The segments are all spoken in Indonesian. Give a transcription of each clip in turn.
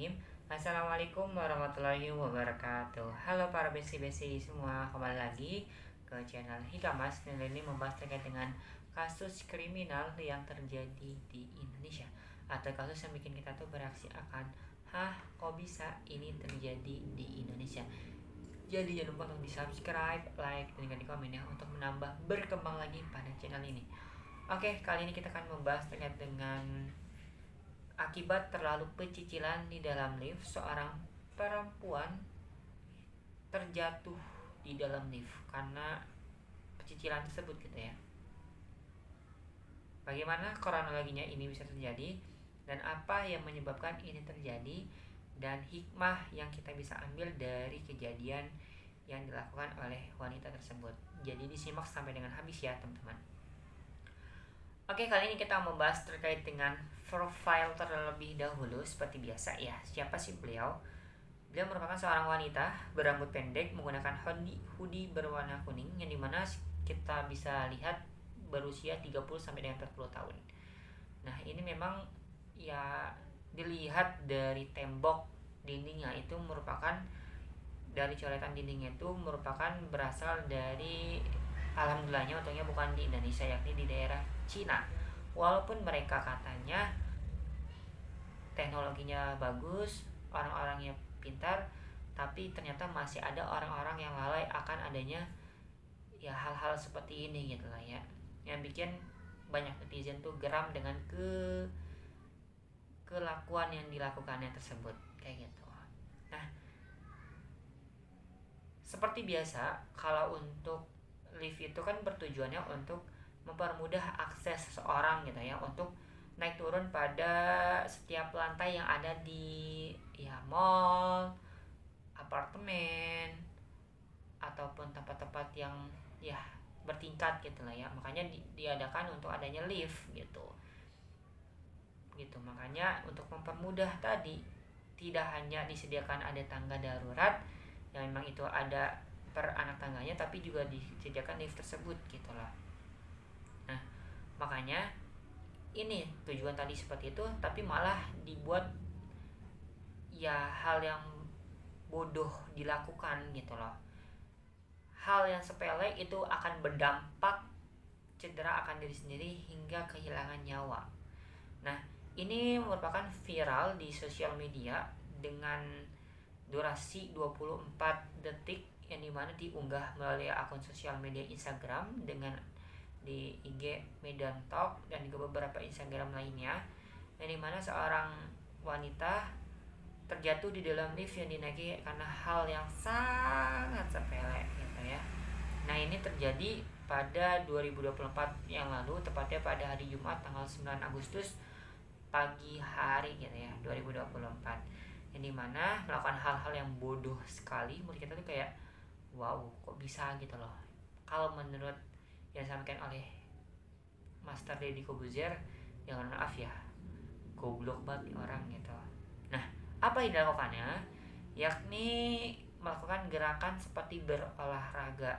Bismillahirrahmanirrahim. Assalamualaikum warahmatullahi wabarakatuh. Halo para besi-besi semua, kembali lagi ke channel Hikamas. Dan ini membahas terkait dengan kasus kriminal yang terjadi di Indonesia, atau kasus yang bikin kita tuh bereaksi akan, kok bisa ini terjadi di Indonesia. Jadi jangan lupa untuk di subscribe, like, dan juga di komen ya, untuk menambah berkembang lagi pada channel ini. Oke, kali ini kita akan membahas terkait dengan akibat terlalu pecicilan di dalam lift. Seorang perempuan terjatuh di dalam lift karena pecicilan tersebut gitu ya. Bagaimana kronologinya ini bisa terjadi, dan apa yang menyebabkan ini terjadi, dan hikmah yang kita bisa ambil dari kejadian yang dilakukan oleh wanita tersebut. Jadi disimak sampai dengan habis ya teman-teman. Oke, kali ini kita membahas terkait dengan profile terlebih dahulu. Seperti biasa ya, siapa sih beliau? Beliau merupakan seorang wanita berambut pendek, menggunakan hoodie berwarna kuning, yang dimana kita bisa lihat berusia 30 sampai dengan 40 tahun. Nah, ini memang ya dilihat dari tembok dindingnya itu merupakan, dari coretan dindingnya itu merupakan berasal dari, alhamdulillahnya untungnya bukan di Indonesia, yakni di daerah Cina. Walaupun mereka katanya teknologinya bagus, orang-orangnya pintar, tapi ternyata masih ada orang-orang yang lalai akan adanya ya hal-hal seperti ini gitu lah ya, yang bikin banyak netizen tuh geram dengan kelakuan yang dilakukannya tersebut kayak gitu. Nah, seperti biasa kalau untuk lift itu kan bertujuannya untuk mempermudah akses seseorang gitu ya, untuk naik turun pada setiap lantai yang ada di ya mall, apartemen, ataupun tempat-tempat yang ya bertingkat gitu lah ya. Makanya diadakan untuk adanya lift gitu. Makanya untuk mempermudah tadi, tidak hanya disediakan ada tangga darurat yang memang itu ada per anak tangganya, tapi juga disediakan lift tersebut gitu lah. Nah, makanya ini tujuan tadi seperti itu, tapi malah dibuat ya hal yang bodoh dilakukan gitu loh. Hal yang sepele itu akan berdampak cedera akan diri sendiri hingga kehilangan nyawa. Nah, ini merupakan viral di sosial media dengan durasi 24 detik, yang dimana diunggah melalui akun sosial media Instagram dengan di IG Medan Talk dan juga beberapa Instagram lainnya, yang dimana seorang wanita terjatuh di dalam lift yang dinaiki karena hal yang sangat sepele gitu ya. Nah, ini terjadi pada 2024 yang lalu, tepatnya pada hari Jumat tanggal 9 Agustus pagi hari gitu ya, 2024, yang dimana melakukan hal-hal yang bodoh sekali. Menurut kita tuh kayak wow, kok bisa gitu loh. Kalau menurut yang disampaikan oleh Master Deddy Kobuzier, ya maaf ya, goblok banget nih orang gitu. Nah, apa yang dilakukannya? Yakni melakukan gerakan seperti berolahraga,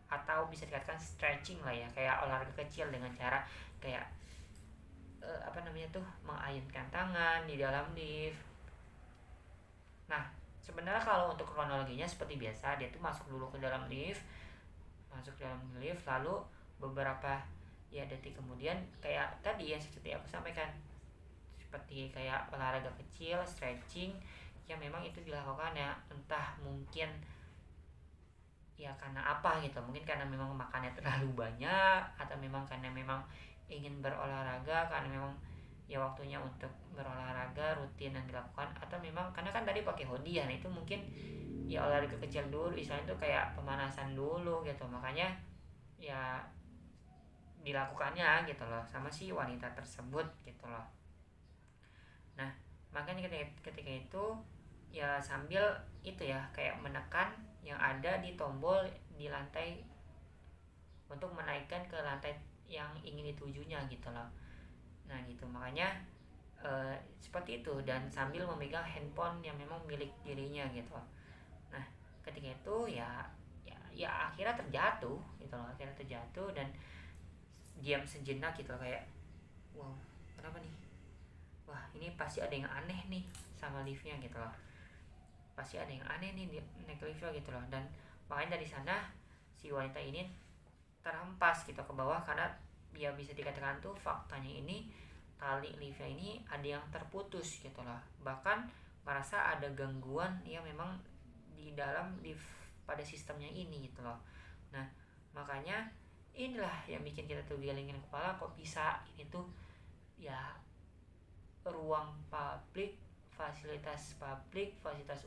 atau bisa dikatakan stretching lah ya, kayak olahraga kecil dengan cara kayak mengayunkan tangan di dalam lift. Nah, sebenarnya kalau untuk kronologinya seperti biasa, dia tuh masuk dulu ke dalam lift, lalu beberapa ya detik kemudian, kayak tadi yang seperti aku sampaikan, seperti kayak olahraga kecil, stretching, yang memang itu dilakukan ya, entah mungkin ya karena apa gitu, mungkin karena memang makannya terlalu banyak, atau memang karena memang ingin berolahraga, karena memang ya waktunya untuk berolahraga rutin yang dilakukan, atau memang karena kan tadi pakai hoodie ya, itu mungkin ya olahraga kecil dulu, istilahnya itu kayak pemanasan dulu gitu, makanya ya dilakukannya gitu loh sama si wanita tersebut gitu loh. Nah, makanya ketika itu ya sambil itu ya kayak menekan yang ada di tombol di lantai untuk menaikkan ke lantai yang ingin ditujunya gitu loh. Nah gitu, makanya seperti itu, dan sambil memegang handphone yang memang milik dirinya gitu. Nah, ketika itu ya akhirnya terjatuh gitu loh, dan diam sejenak gitu loh, kayak wow, kenapa nih, wah ini pasti ada yang aneh nih sama liftnya gitu loh. Pasti ada yang aneh nih naik liftnya gitu loh. Dan makanya dari sana si wanita ini terhempas gitu ke bawah, karena ya bisa dikatakan tuh faktanya ini tali liftnya ini ada yang terputus gitu loh. Bahkan merasa ada gangguan yang memang di dalam lift pada sistemnya ini gitu loh. Nah makanya inilah yang bikin kita tuh gelengin kepala, kok bisa ini tuh ya ruang publik, fasilitas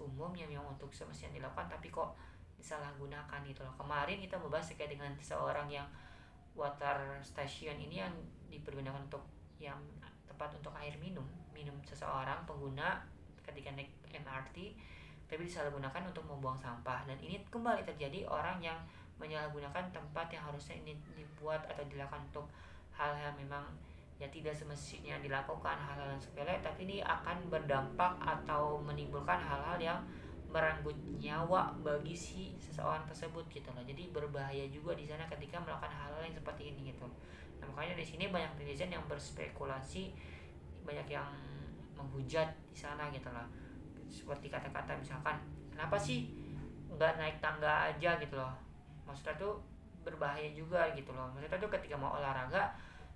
umum yang memang untuk semestinya dilakukan tapi kok disalahgunakan gitu loh. Kemarin kita membahas terkait dengan seorang yang water station ini yang dipergunakan untuk yang tepat untuk air minum seseorang pengguna ketika naik MRT, tapi disalahgunakan untuk membuang sampah. Dan ini kembali terjadi orang yang menyalahgunakan tempat yang harusnya ini dibuat atau dilakukan untuk hal-hal memang ya tidak semestinya dilakukan, hal-hal yang sepele, tapi ini akan berdampak atau menimbulkan hal-hal yang merenggut nyawa bagi si seseorang tersebut gitu loh. Jadi berbahaya juga di sana ketika melakukan hal-hal yang seperti ini gitu. Nah, makanya di sini banyak netizen yang berspekulasi, banyak yang menghujat di sana gitu loh. Seperti kata-kata misalkan, kenapa sih nggak naik tangga aja gitu loh? Maksudnya tuh berbahaya juga gitu loh. Maksudnya tuh ketika mau olahraga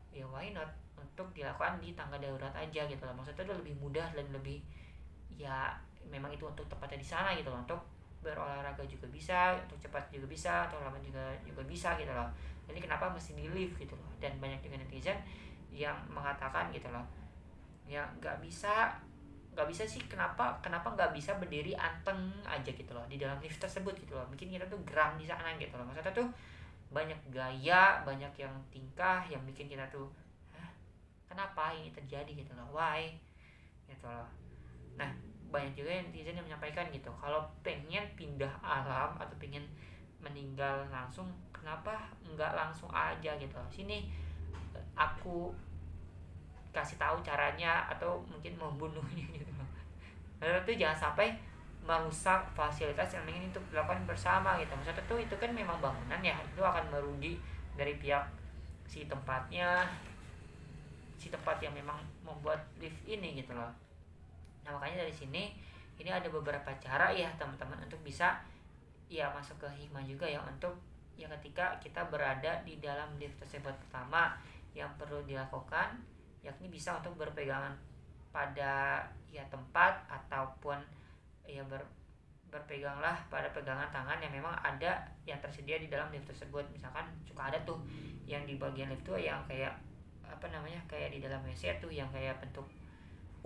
ya why not untuk dilakukan di tangga darurat aja gitu loh. Maksudnya itu lebih mudah dan lebih ya memang itu untuk tepatnya di sana gitu loh. Untuk berolahraga juga bisa, untuk cepat juga bisa, atau lama juga bisa gitu loh. Jadi kenapa mesti di lift gitu loh? Dan banyak juga netizen yang mengatakan gitu loh, ya nggak bisa sih, kenapa nggak bisa berdiri anteng aja gitu loh di dalam lift tersebut gitu loh. Bikin kita tuh geram di sana gitu loh. Maksudnya tuh banyak gaya, banyak yang tingkah yang bikin kita tuh kenapa ini terjadi gitu loh, why gitu loh. Nah banyak juga yang netizen yang menyampaikan gitu, kalau pengen pindah alam atau pengen meninggal langsung, kenapa nggak langsung aja gitu loh, sini aku kasih tahu caranya, atau mungkin membunuhnya gitu loh. Lalu tuh jangan sampai merusak fasilitas yang ingin untuk dilakukan bersama gitu. Maksudnya tuh itu kan memang bangunan ya, itu akan merugi dari pihak si tempatnya, si tempat yang memang membuat lift ini gitu loh. Nah makanya dari sini ini ada beberapa cara ya teman-teman untuk bisa ya masuk ke hikmah juga ya, untuk ya ketika kita berada di dalam lift tersebut. Pertama yang perlu dilakukan yakni bisa untuk berpegangan pada ya tempat, ataupun ya berpeganglah pada pegangan tangan yang memang ada yang tersedia di dalam lift tersebut. Misalkan suka ada tuh yang di bagian lift tuh yang kayak apa namanya, kayak di dalam WC tuh yang kayak bentuk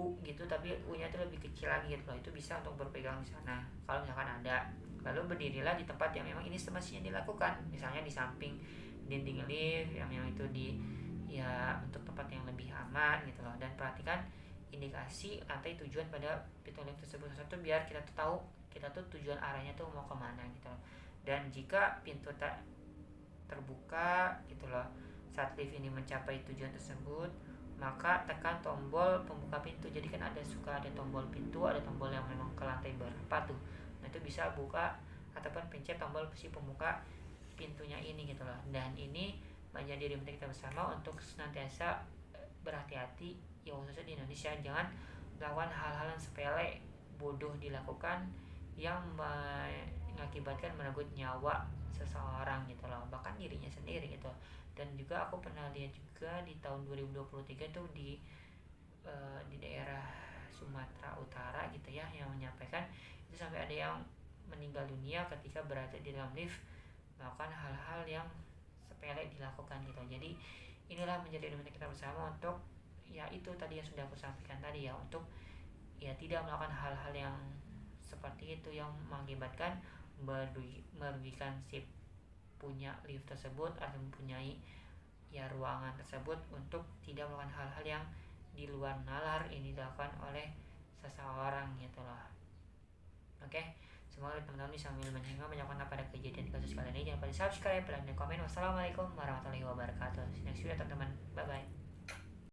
U gitu, tapi U-nya tuh lebih kecil lagi gitu loh. Itu bisa untuk berpegang di sana kalau misalkan ada. Lalu berdirilah di tempat yang memang ini semestinya dilakukan, misalnya di samping dinding lift yang memang itu di ya untuk tempat yang lebih aman gitu loh. Dan perhatikan indikasi lantai tujuan pada pintu lift tersebut satu, biar kita tuh tahu kita tuh tujuan arahnya tuh mau kemana gitu loh. Dan jika pintu tak terbuka gitu loh saat lift ini mencapai tujuan tersebut, maka tekan tombol pembuka pintu. Jadi kan suka ada tombol pintu, ada tombol yang memang ke lantai berapa tuh. Nah itu bisa buka ataupun pencet tombol si pembuka pintunya ini gitu loh. Dan ini menjadi reminder kita bersama untuk senantiasa berhati-hati ya, khususnya di Indonesia. Jangan melakukan hal-hal yang sepele bodoh dilakukan yang mengakibatkan merenggut nyawa seseorang gitu loh, bahkan dirinya sendiri gitu. Dan juga aku pernah lihat juga di tahun 2023 tuh di daerah Sumatera Utara gitu ya, yang menyampaikan itu sampai ada yang meninggal dunia ketika berada di dalam lift melakukan hal-hal yang sepele dilakukan gitu. Jadi inilah menjadi reminder kita bersama untuk ya itu tadi yang sudah aku sampaikan tadi ya, untuk ya tidak melakukan hal-hal yang seperti itu yang mengakibatkan merugikan si punya lift tersebut atau mempunyai ya ruangan tersebut, untuk tidak melakukan hal-hal yang di luar nalar ini dilakukan oleh seseorang gitu loh. Oke, semoga teman-teman bisa mengambil manfaat pada kejadian kasus kali ini. Jangan lupa di subscribe, like, dan komen. Wassalamualaikum warahmatullahi wabarakatuh. See you next video teman-teman, bye bye.